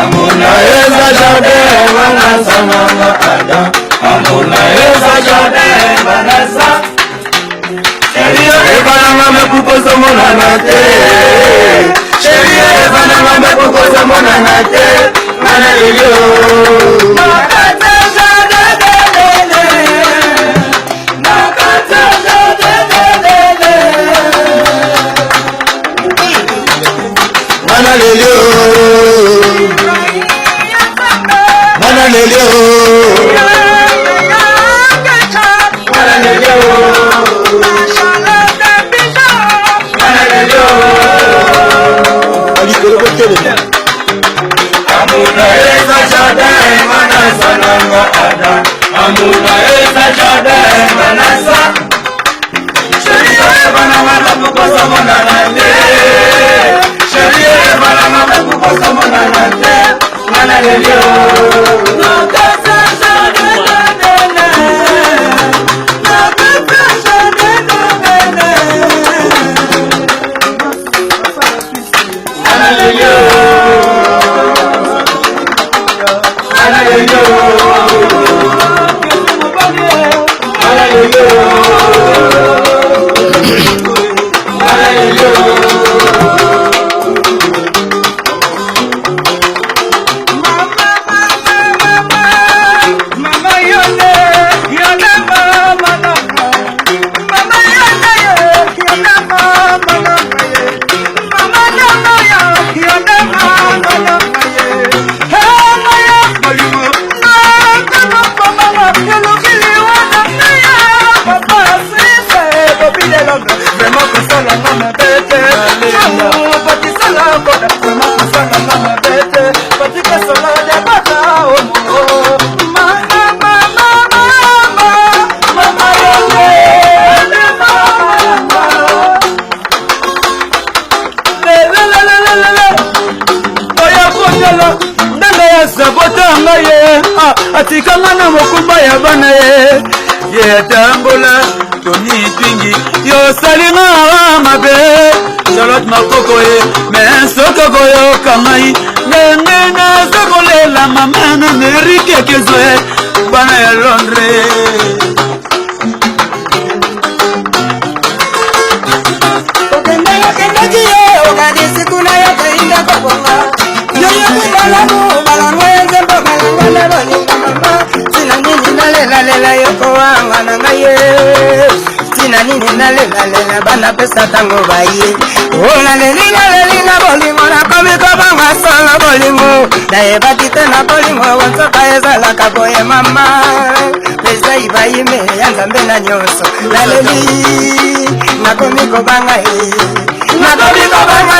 Amuna eza jardin manasa nanga ada. Amuna eza jardin manasa. Chérie evananga mekukosa monana te. Chérie evananga mekukosa monana te. Mana lelio. Nakata jardin nakata jardin. Mana lelio. Mana lelio. Amuna eza jardin manasa nanga ada. Amuna eza jardin manasa. Chérie evananga mekukosa monana te. Chérie evananga mekukosa monana te. Mana lelio. Nakata jardin nakata jardin. Mana lelio. Atikanga na mokumba ya bana ye tambola toni twingi yo salinga mabe Charlotte makoko ye mensoko koyo kamai nene na sokolela mama na Enrique Kezoe bana ya Londres. Lela yoko wanga nangaye tina nini nalela bana pesa tango baye ola lelina bolingo na komiko banga sala bolingo daye batite na bolingo wansoka ezala kaboye mama pesa ibayime ya nzambe na nyonso laleli na komiko banga na komiko banga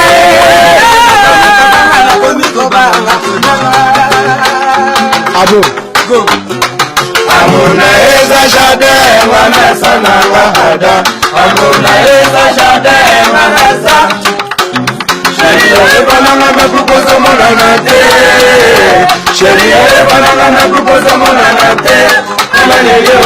na komiko banga abo go. Amuna eza jardin manasa nanga ada. Amuna eza jardin manasa. Chérie evananga mekukosa monana te. Chérie evananga mekukosa monana te. Mana lelio.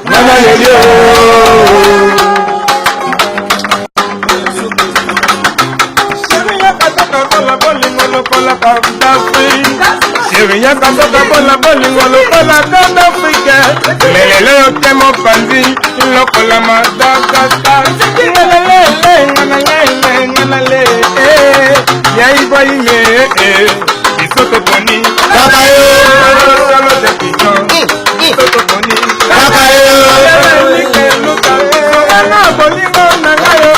Mana lelio. Chérie katoka bola bolingo lokola Afrique. Lelele otemo panzi lokola Madagascar. Nganale yai boyime isoto poni kakayo solo de pigeon isoto poni kakayo na bolingo nangayo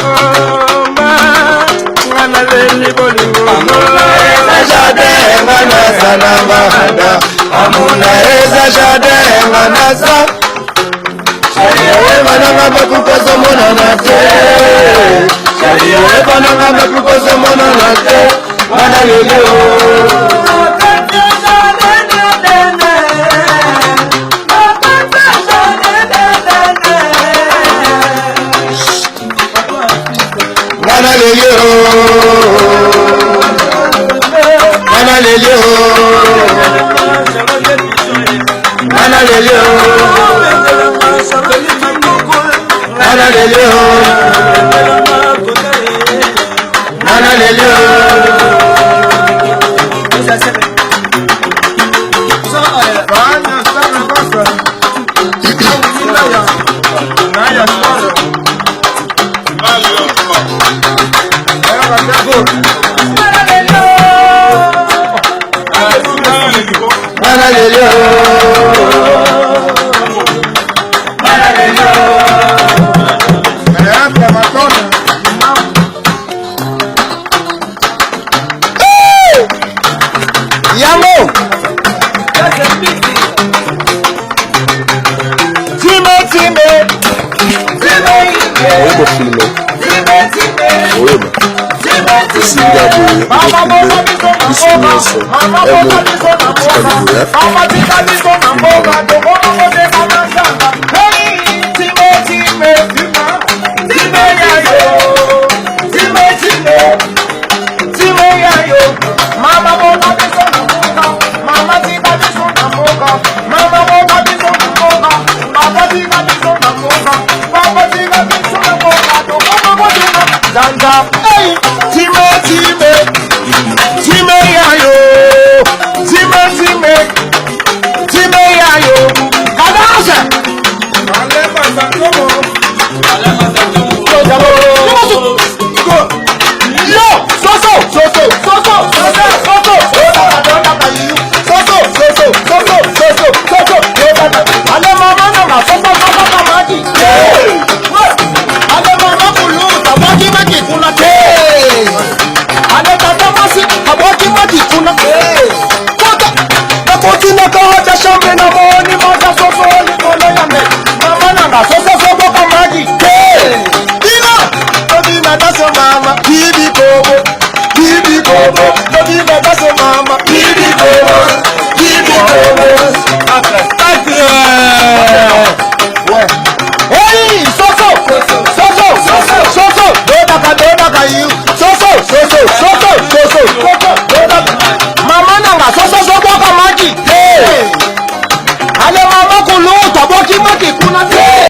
nganale ni bolingo. Amuna jardin manasa nanga ada. Amuna eza jardin manasa. Chérie evananga mekukosa monana te. Chérie evananga mekukosa monana te. Mana lelio. Mana lelio. Mana lelio nana lelio nana lelio nana lelio Mama,